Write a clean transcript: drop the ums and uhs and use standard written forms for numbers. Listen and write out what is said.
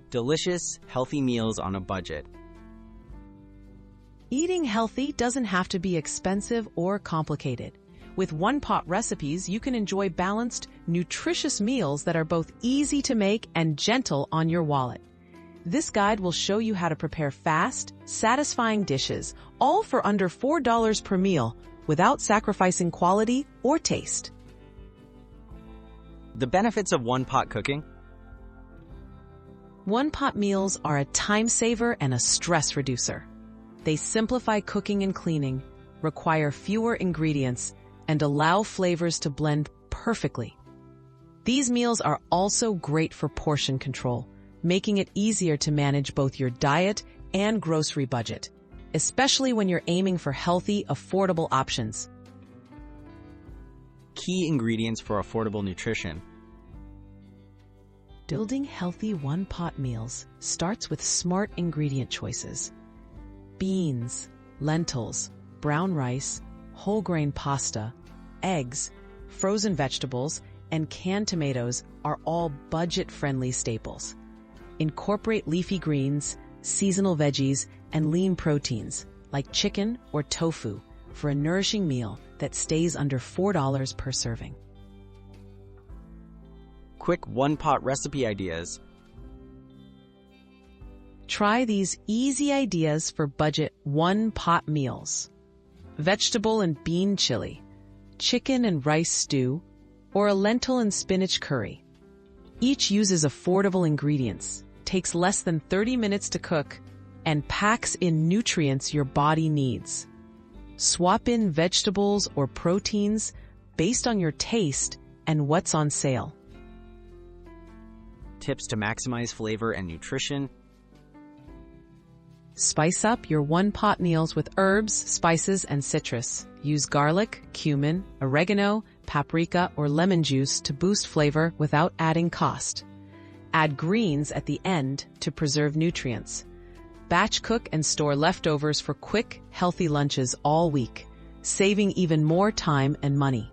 Delicious, healthy meals on a budget. Eating healthy doesn't have to be expensive or complicated. With one-pot recipes, you can enjoy balanced, nutritious meals that are both easy to make and gentle on your wallet. This guide will show you how to prepare fast, satisfying dishes, all for under $4 per meal, without sacrificing quality or taste. The benefits of one-pot cooking. One-pot meals are a time saver and a stress reducer. They simplify cooking and cleaning, require fewer ingredients, and allow flavors to blend perfectly. These meals are also great for portion control, making it easier to manage both your diet and grocery budget, especially when you're aiming for healthy, affordable options. Key ingredients for affordable nutrition. Building healthy one-pot meals starts with smart ingredient choices. Beans, lentils, brown rice, whole grain pasta, eggs, frozen vegetables, and canned tomatoes are all budget-friendly staples. Incorporate leafy greens, seasonal veggies, and lean proteins like chicken or tofu for a nourishing meal that stays under $4 per serving. Quick one-pot recipe ideas. Try these easy ideas for budget one-pot meals. Vegetable and bean chili, chicken and rice stew, or a lentil and spinach curry. Each uses affordable ingredients, takes less than 30 minutes to cook, and packs in nutrients your body needs. Swap in vegetables or proteins based on your taste and what's on sale. Tips to maximize flavor and nutrition. Spice up your one-pot meals with herbs, spices, and citrus. Use garlic, cumin, oregano, paprika, or lemon juice to boost flavor without adding cost. Add greens at the end to preserve nutrients. Batch cook and store leftovers for quick, healthy lunches all week, saving even more time and money.